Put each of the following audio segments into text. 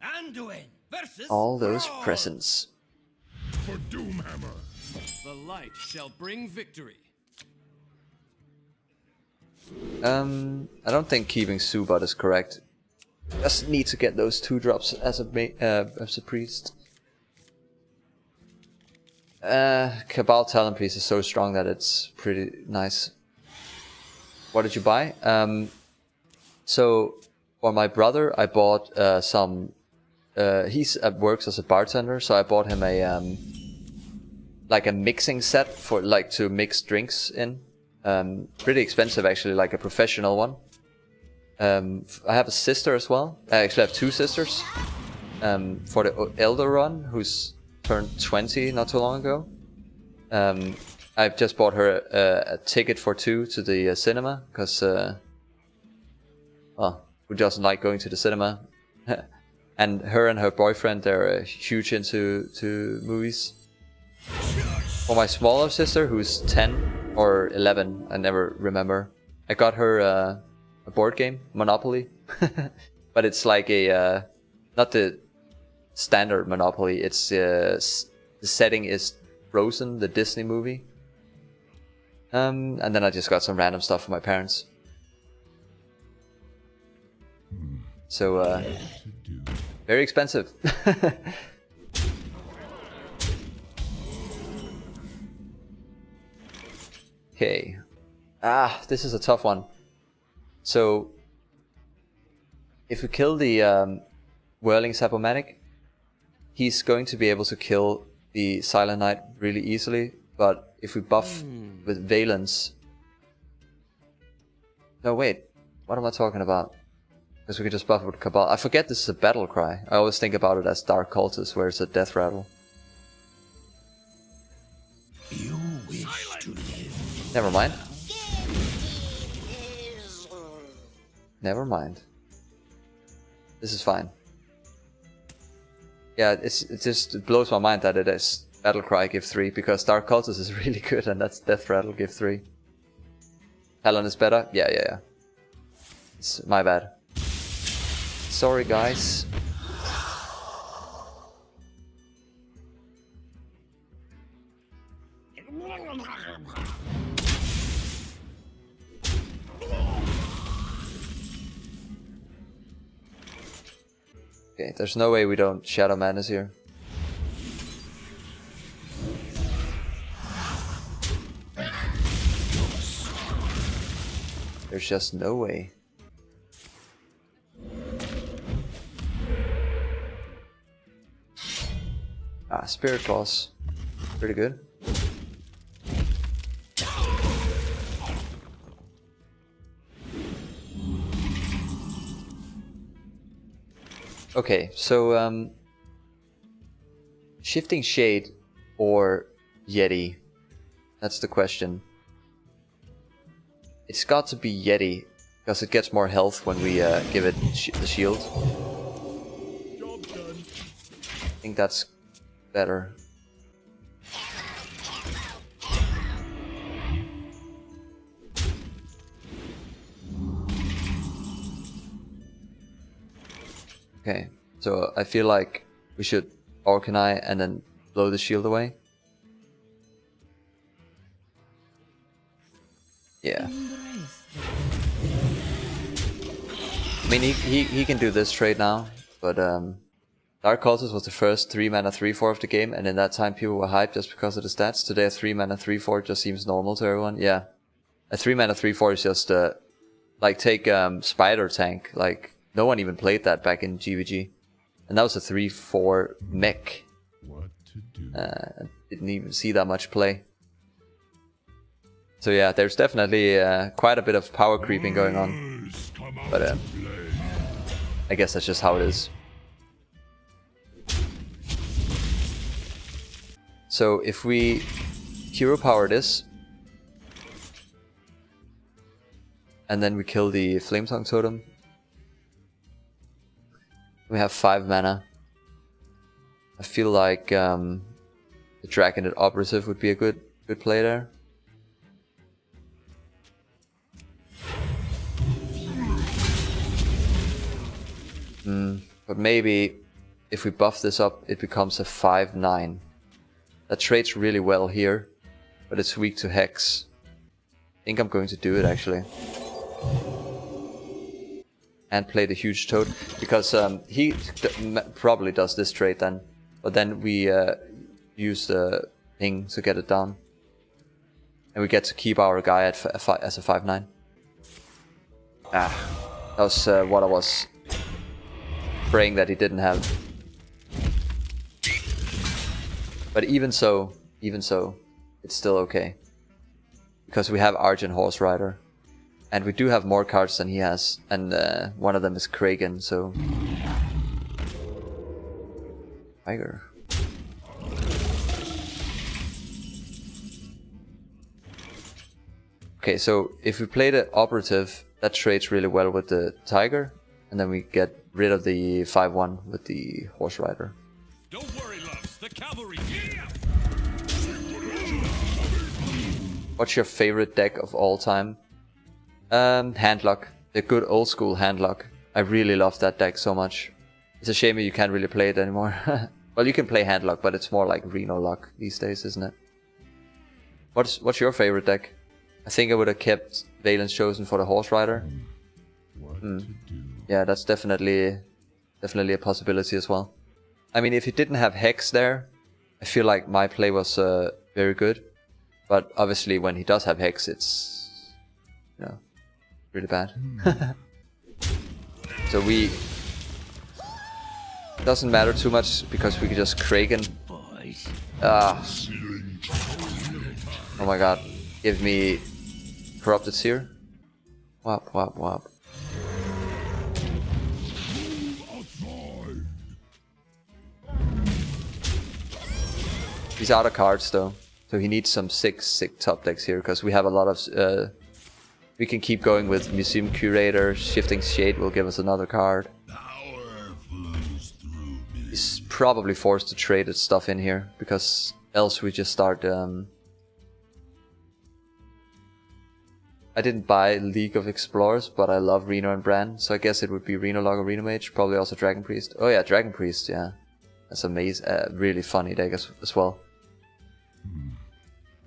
Anduin versus All those Thrall. presents. For Doomhammer. The light shall bring victory. I don't think keeping Subot is correct. Just need to get those 2 drops as a priest. Cabal Talent Priest is so strong that it's pretty nice. What did you buy? So for my brother, I bought some. He's works as a bartender, so I bought him a like a mixing set for like to mix drinks in. Pretty expensive actually, like a professional one. I have a sister as well. I actually have 2 sisters. For the elder one, who's turned 20 not too long ago. I've just bought her a ticket for 2 to the cinema, because well, who doesn't like going to the cinema? And her boyfriend, they're huge into movies. For my smaller sister, who's 10 or 11, I never remember, I got her a board game, Monopoly. But it's like a not the standard Monopoly. It's the setting is Frozen, the Disney movie. And then I just got some random stuff for my parents. So very expensive. Okay. This is a tough one. So if we kill the Whirling Sapomatic, he's going to be able to kill the Silent Knight really easily, but if we buff with Valence... No, wait. What am I talking about? Because we can just buff with Cabal. I forget this is a battle cry. I always think about it as Dark Cultist, where it's a death rattle. You wish to live. Never mind. Never mind. This is fine. Yeah, it just blows my mind that it is Battle Cry give 3, because Dark Cultist is really good and that's Death Rattle give 3. Talon is better? Yeah. It's my bad. Sorry guys. Okay, there's no way we don't Shadow Madness here. There's just no way. Spirit Claws. Pretty good. Okay, so Shifting Shade or Yeti? That's the question. It's got to be Yeti, because it gets more health when we give it the shield. Job done. I think that's better. Okay, so I feel like we should Orkanai and then blow the shield away. Yeah. I mean, he can do this trade now, but Dark Cultist was the first 3 mana 3/4 of the game, and in that time people were hyped just because of the stats. Today a 3 mana 3/4 just seems normal to everyone. Yeah, a 3 mana 3/4 is just like take Spider Tank. Like no one even played that back in GVG, and that was a 3/4 mech. What to do? Didn't even see that much play. So yeah, there's definitely quite a bit of power creeping going on, but I guess that's just how it is. So if we hero power this, and then we kill the Flametongue Totem, we have 5 mana. I feel like the Dragonid Operative would be a good play there. But maybe if we buff this up, it becomes a 5/9. That trades really well here, but it's weak to Hex. I think I'm going to do it actually. And play the huge toad, because he probably does this trade then. But then we use the thing to get it down. And we get to keep our guy at as a 5/9. Ah, that was what I was praying that he didn't have. But even so, it's still okay. Because we have Argent Horse Rider. And we do have more cards than he has. And one of them is Kragan, so... Tiger. Okay, so if we play the Operative, that trades really well with the Tiger. And then we get rid of the 5/1 with the Horse Rider. Don't worry, loves. The cavalry here. What's your favorite deck of all time? Handlock. The good old school Handlock. I really love that deck so much. It's a shame you can't really play it anymore. Well, you can play Handlock, but it's more like Reno Lock these days, isn't it? What's your favorite deck? I think I would have kept Valen's Chosen for the Horse Rider. What to do? Yeah, that's definitely a possibility as well. I mean, if he didn't have Hex there, I feel like my play was very good. But obviously, when he does have Hex, it's, you know, really bad. So we... Doesn't matter too much because we can just Kragan. Ah. Oh my god. Give me Corrupted Seer. Wop, wop, wop. He's out of cards though. So he needs some sick top decks here, because we have a lot of... we can keep going with Museum Curator. Shifting Shade will give us another card. He's probably forced to trade his stuff in here, because else we just start... I didn't buy League of Explorers, but I love Reno and Bran, so I guess it would be Reno Log or Reno Mage. Probably also Dragon Priest. Oh yeah, Dragon Priest, yeah. That's amazing. Really funny deck as well.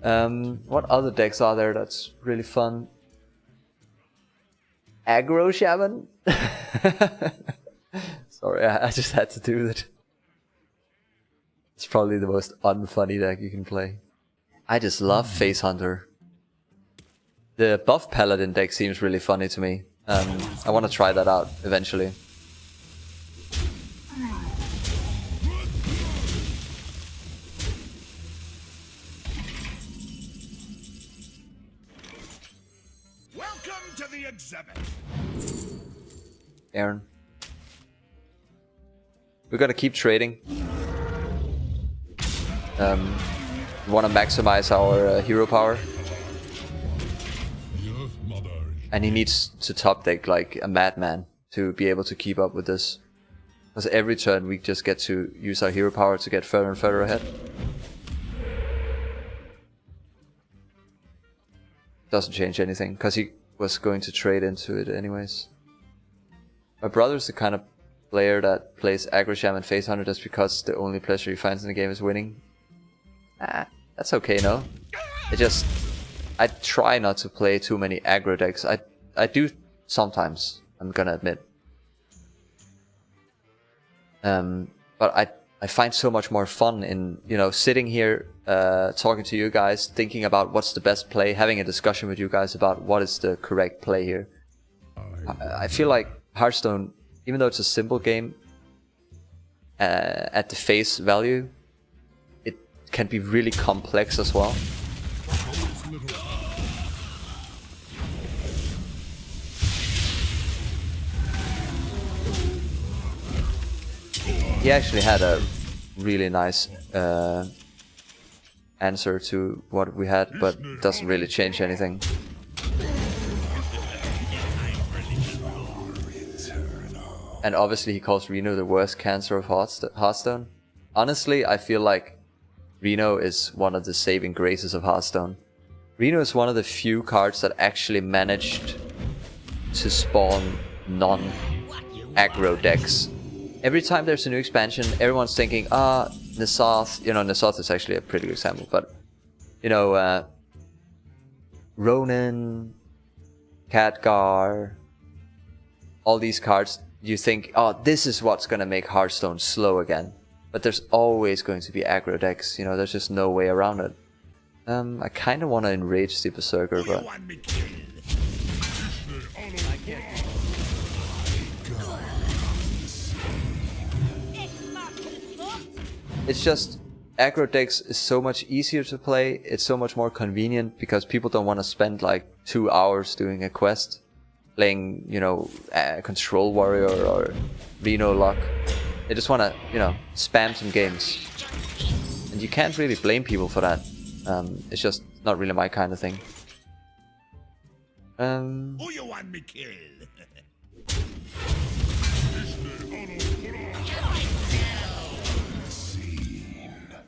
What other decks are there that's really fun? Aggro Shaman? Sorry, I just had to do that. It's probably the most unfunny deck you can play. I just love Face Hunter. The buff Paladin deck seems really funny to me. I want to try that out eventually. Welcome to the exhibit. Aaron. We're gonna keep trading. We want to maximize our hero power. And he needs to top deck like a madman to be able to keep up with this. Because every turn we just get to use our hero power to get further and further ahead. Doesn't change anything, because he was going to trade into it anyways. My brother's the kind of player that plays Aggro Shaman Face Hunter just because the only pleasure he finds in the game is winning. Ah, that's okay, no? I try not to play too many aggro decks. I do sometimes, I'm gonna admit. But I find so much more fun in, you know, sitting here, talking to you guys, thinking about what's the best play, having a discussion with you guys about what is the correct play here. I feel like Hearthstone, even though it's a simple game, at the face value, it can be really complex as well. He actually had a really nice answer to what we had, but it doesn't really change anything. And obviously he calls Reno the worst cancer of Hearthstone. Honestly, I feel like Reno is one of the saving graces of Hearthstone. Reno is one of the few cards that actually managed to spawn non-aggro decks. every time there's a new expansion, everyone's thinking, N'Zoth, you know, N'Zoth is actually a pretty good example, but, you know, Ronin, Khadgar, all these cards, you think, oh, this is what's gonna make Hearthstone slow again. But there's always going to be aggro decks, you know, there's just no way around it. I kinda wanna enrage the Berserker, but... It's just, aggro decks is so much easier to play, it's so much more convenient, because people don't want to spend like 2 hours doing a quest, playing, you know, Control Warrior or Reno Luck. They just want to, you know, spam some games. And you can't really blame people for that. It's just not really my kind of thing. Who you want me kill?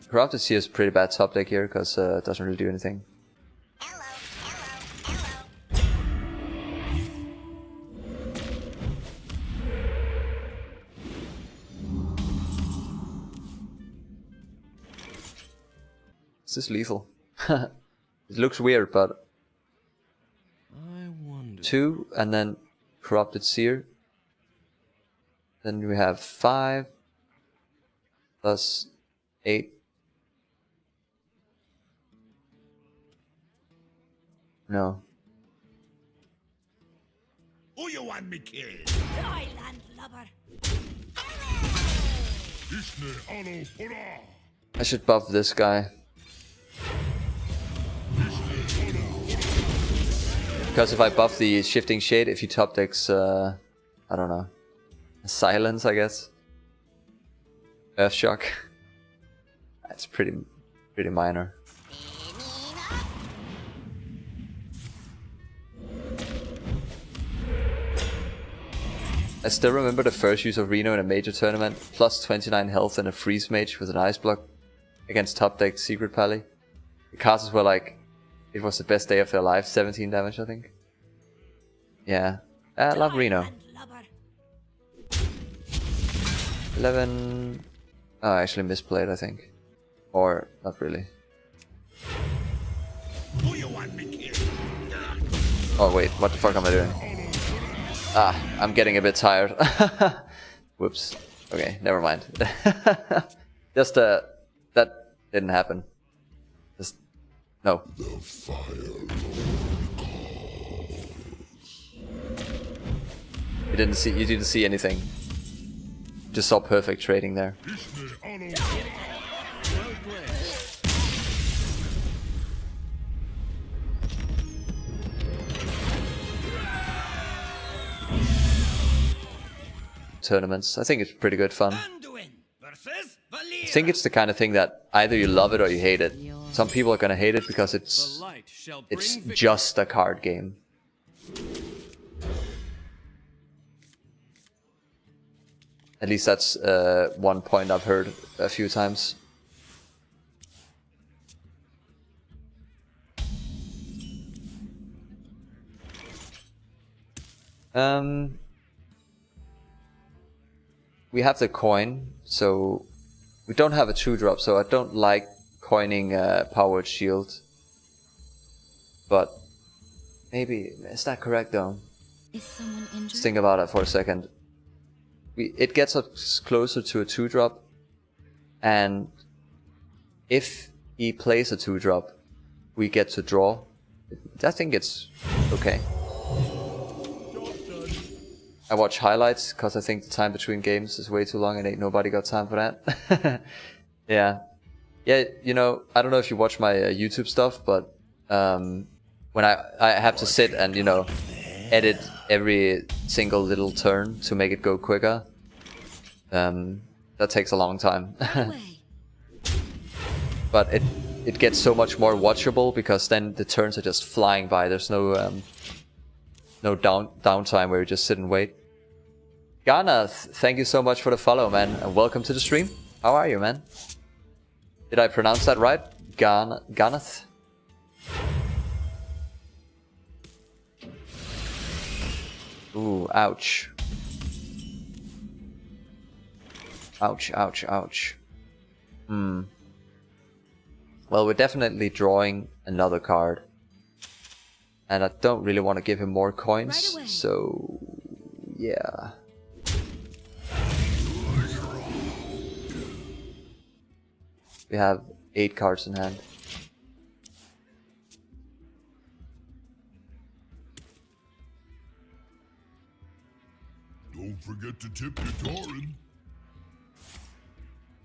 Corrupted Seer is pretty bad top deck here, because it doesn't really do anything. Is this lethal? It looks weird, but... 2, and then Corrupted Seer. Then we have 5 plus 8. No. Who you want me kill? I should buff this guy. Because if I buff the Shifting Shade, if he top decks, I don't know, Silence, I guess. Earthshock. That's pretty minor. I still remember the first use of Reno in a major tournament, plus 29 health and a freeze mage with an ice block against top deck Secret Pally. The casters were like, it was the best day of their life, 17 damage I think. Yeah, I love Reno. 11... Oh, I actually misplayed I think. Or, not really. Who you want me kill? Oh wait, what the fuck am I doing? I'm getting a bit tired. Whoops. Okay, never mind. Just, that didn't happen. Just, no. You didn't see anything. Just saw perfect trading there. Tournaments. I think it's pretty good fun. I think it's the kind of thing that either you love it or you hate it. Some people are gonna hate it because it's just a card game. At least that's one point I've heard a few times. We have the coin, so we don't have a 2-drop, so I don't like coining Powered Shield. But maybe, is that correct though? Is someone injured? Just think about it for a second. It gets us closer to a 2-drop, and if he plays a 2-drop, we get to draw. I think it's okay. I watch highlights because I think the time between games is way too long and ain't nobody got time for that. Yeah, you know, I don't know if you watch my YouTube stuff, but when I have to sit and, you know, edit every single little turn to make it go quicker, that takes a long time. But it gets so much more watchable because then the turns are just flying by. There's no downtime where you just sit and wait. Garnath, thank you so much for the follow, man, and welcome to the stream. How are you, man? Did I pronounce that right? Garnath? Ooh, ouch. Ouch, ouch, ouch. Well, we're definitely drawing another card. And I don't really want to give him more coins, Right away. so yeah. We have 8 cards in hand. Don't forget to tip your Tauren.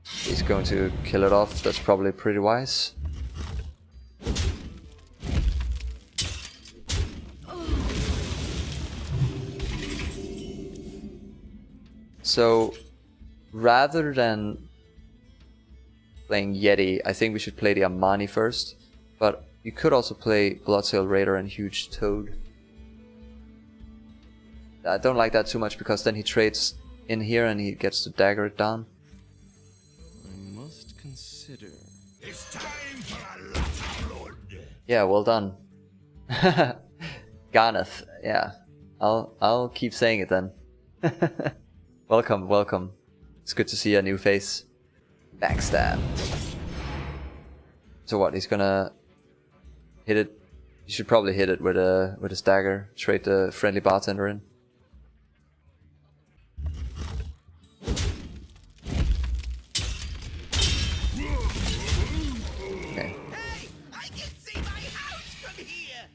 He's going to kill it off, that's probably pretty wise. So, rather than playing Yeti, I think we should play the Amani first. But you could also play Bloodsail Raider and Huge Toad. I don't like that too much because then he trades in here and he gets to dagger it down. I must consider. It's time for a lot of blood. Yeah, well done. Garneth, yeah. I'll keep saying it then. Welcome, welcome. It's good to see a new face. Backstab. So what, he's gonna hit it? He should probably hit it with his dagger. Trade the friendly bartender in. Okay. Hey, I can see my house from here.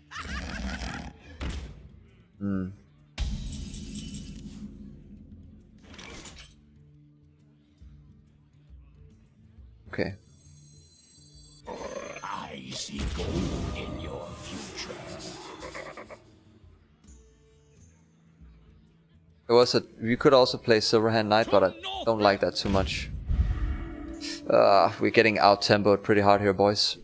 Okay. I see gold in your future. There was a. You could also play Silverhand Knight, but I don't like that too much. We're getting out tempoed pretty hard here, boys.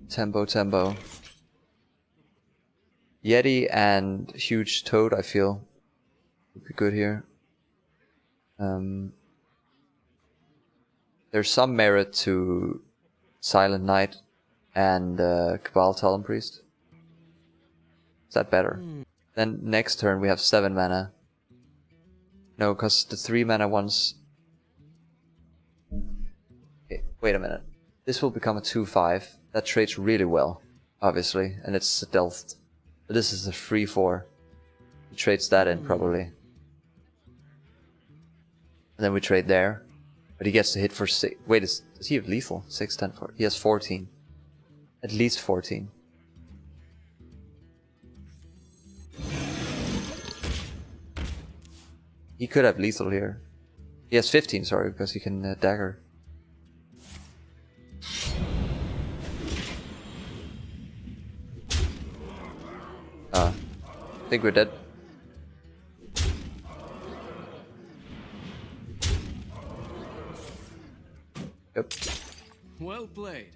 Tempo. Yeti and Huge Toad, I feel, would be good here. There's some merit to Silent Knight and Cabal Talon Priest. Is that better? Then next turn we have 7 mana. No, because the 3 mana ones... Okay, wait a minute. This will become a 2/5. That trades really well, obviously, and it's stealthed. But this is a 3/4. He trades that in, probably. And then we trade there. But he gets to hit for 6. Wait, does he have lethal? 6, 10, 4. He has 14. At least 14. He could have lethal here. He has 15, sorry, because he can dagger. I think we're dead. Yep. Well played.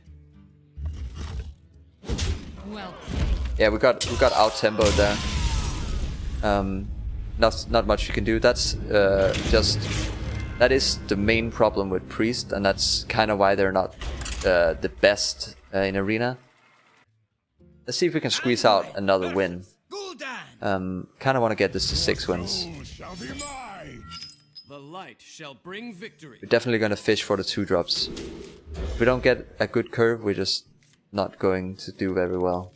Well, Yeah, we got out tempoed there. Not much you can do. That's that is the main problem with Priest, and that's kind of why they're not the best in Arena. Let's see if we can squeeze out another win. Kind of want to get this to 6 wins. Who shall be mine? The light shall bring victory. We're definitely gonna fish for the 2 drops. If we don't get a good curve, we're just not going to do very well.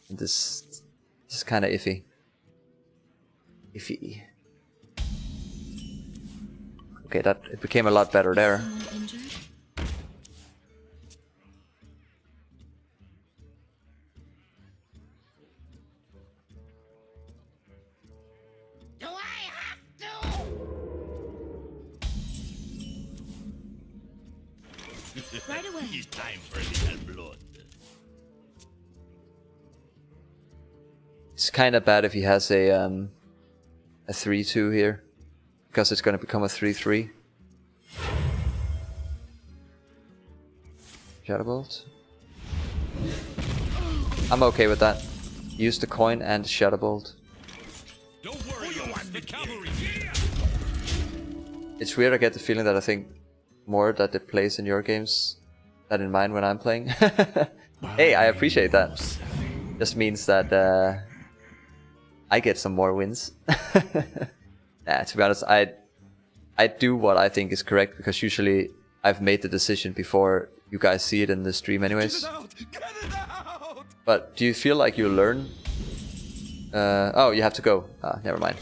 And this is kind of iffy. Iffy. Okay, it became a lot better there. someone injured? Do I have to? Right away. It's time for a little blood. It's kind of bad if he has a 3/2 here, because it's going to become a 3/3. Shadowbolt. I'm okay with that. Use the coin and Shadowbolt. Don't worry, the cavalry. It's weird, I get the feeling that I think more that it plays in your games than in mine when I'm playing. Hey, I appreciate that. Just means that I get some more wins. Nah, to be honest, I do what I think is correct because usually I've made the decision before you guys see it in the stream anyways. Get it out! But do you feel like you learn? Oh, you have to go. Never mind.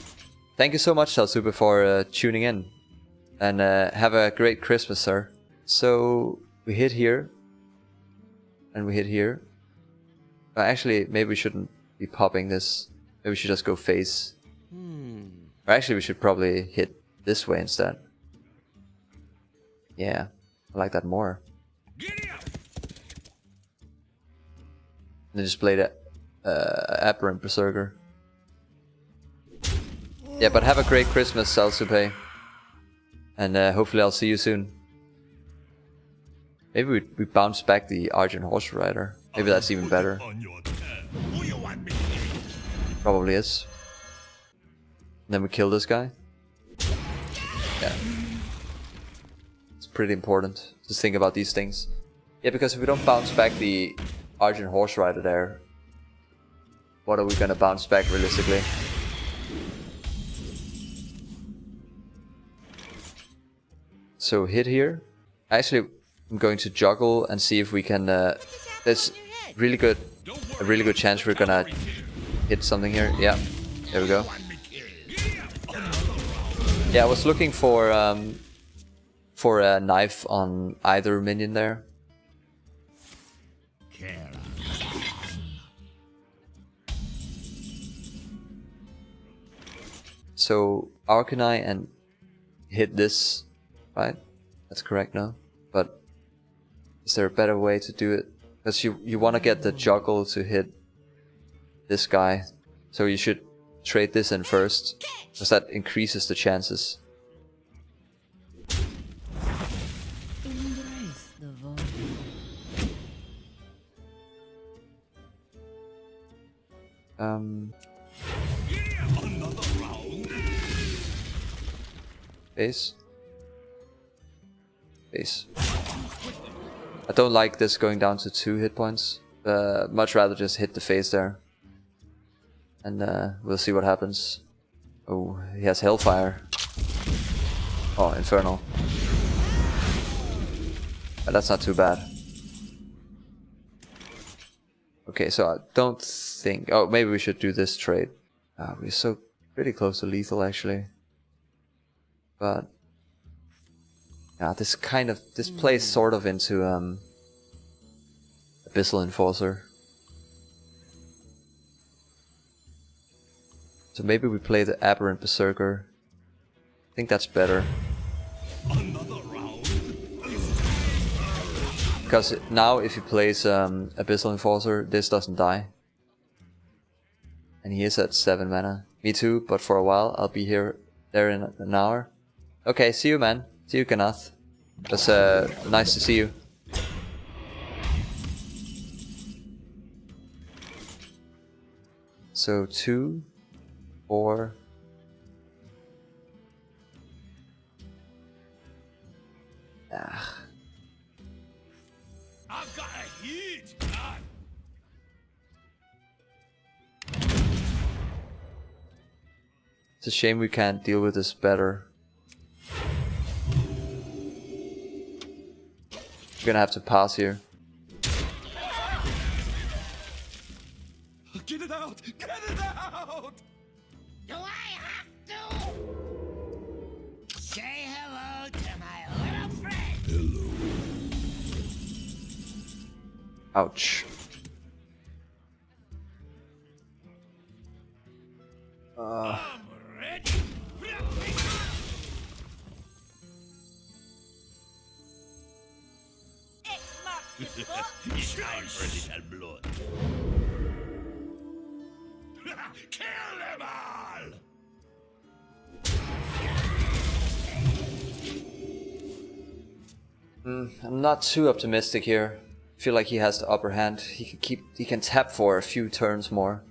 Thank you so much, Salsuper, for tuning in. And have a great Christmas, sir. So we hit here. And we hit here. Actually, maybe we shouldn't be popping this. Maybe we should just go face. Or actually, we should probably hit this way instead. Yeah, I like that more. Giddy up! And then just play the Aberrant Berserker. Yeah, but have a great Christmas, Salsupe. And hopefully I'll see you soon. Maybe we bounce back the Argent Horse Rider. Maybe that's even better. Who you want me here? Probably is. And then we kill this guy. Yeah. It's pretty important to think about these things. Yeah, because if we don't bounce back the Argent Horse Rider there, what are we gonna bounce back realistically? So hit here. Actually, I'm going to juggle and see if we can. There's a really good chance we're gonna hit something here. Yeah, there we go. Yeah, I was looking for a knife on either minion there. So Arcanine and hit this, right? That's correct now. But is there a better way to do it? Because you want to get the juggle to hit this guy, so you should trade this in first, because that increases the chances. Embrace the void. Base. Base. I don't like this going down to 2 hit points. Much rather just hit the face there. And we'll see what happens. Oh, he has Hellfire. Oh, Infernal. But that's not too bad. Okay, so I don't think... Oh, maybe we should do this trade. We're so pretty close to lethal actually. But... yeah, this plays sort of into Abyssal Enforcer. So maybe we play the Aberrant Berserker. I think that's better. Because now if he plays Abyssal Enforcer, this doesn't die. And he is at 7 mana. Me too, but for a while I'll be there in an hour. Okay, see you, man. See you, Kanath. It was nice to see you. So 2, 4. I've got a huge gun. It's a shame we can't deal with this better. We're gonna have to pass here. Get it out! Get it out! Do I have to? Say hello to my little friend. Ouch. I'm ready. It's time for a little blood. Kill them all! I'm not too optimistic here. I feel like he has the upper hand. He can tap for a few turns more.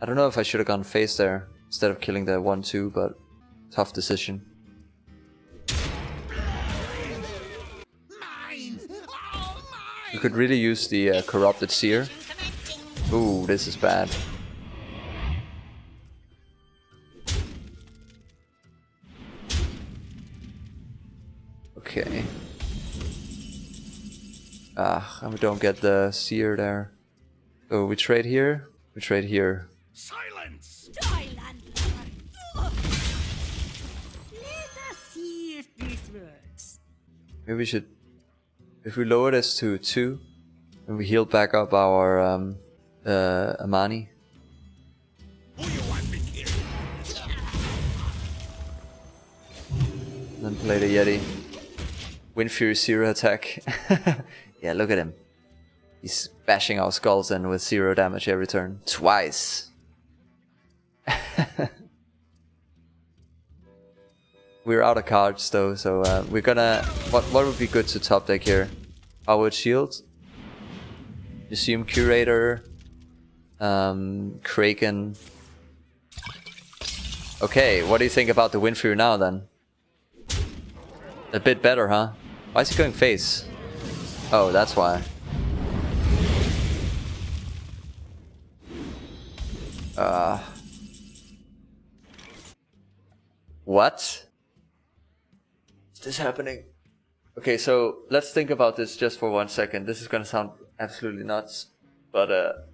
I don't know if I should have gone face there instead of killing the 1-2, but tough decision. Mine! All We could really use the corrupted seer. Ooh, this is bad. Okay. Ah, and we don't get the seer there. So we trade here. We trade here. Silence! Let us see if this works. Maybe we should... If we lower this to 2, and we heal back up our Amani. Who you want me here? Then play the Yeti. Wind Fury 0 attack. Yeah, look at him. He's bashing our skulls in with 0 damage every turn. Twice! We're out of cards though, so we're gonna... What would be good to top deck here? Powered Shield. Museum Curator. Kraken. Okay, what do you think about the Wind Fury now then? A bit better, huh? Why is he going face? Oh, that's why. What? Is this happening? Okay, so let's think about this just for 1 second. This is gonna sound absolutely nuts, but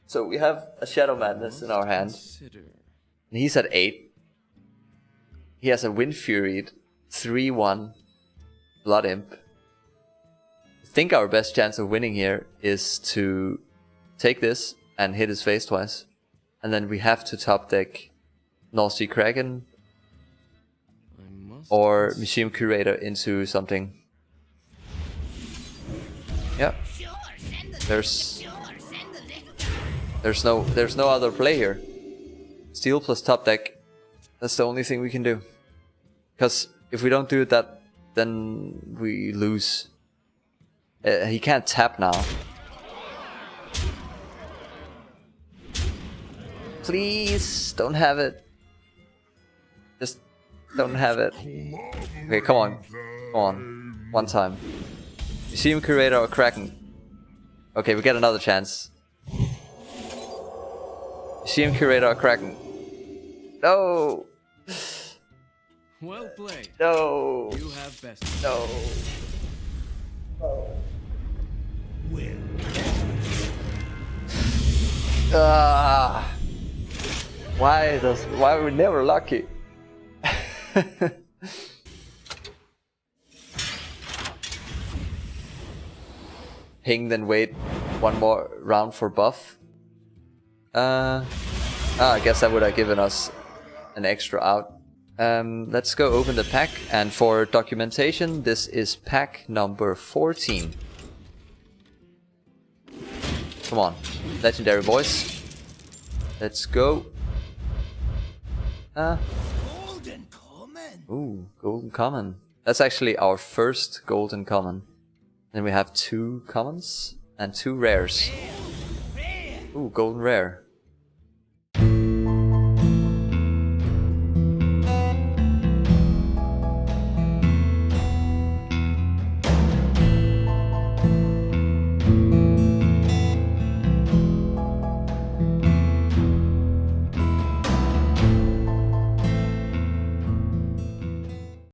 so we have a Shadow Madness in our hand, Consider. and he's at 8. He has a Wind Fury 3/1 Blood Imp. I think our best chance of winning here is to take this and hit his face twice, and then we have to top deck North Sea Kraken I must or consider. Museum Curator into something. Yeah, Sure, send the there's sure, send the link. there's no other play here. Steel plus top deck. That's the only thing we can do. Because if we don't do that, then we lose. He can't tap now. Please don't have it. Just don't have it. Okay, come on. Come on. One time. Museum Curator or Kraken. Okay, we get another chance. Museum Curator or Kraken. No! Well played. No! You have best. No! Ah! Why are we never lucky? Ping, then wait one more round for buff. I guess that would have given us an extra out. Let's go open the pack, and for documentation, this is pack number 14. Come on, legendary boys. Let's go. Golden common. Ooh, golden common. That's actually our first golden common. Then we have 2 commons and 2 rares. Ooh, golden rare.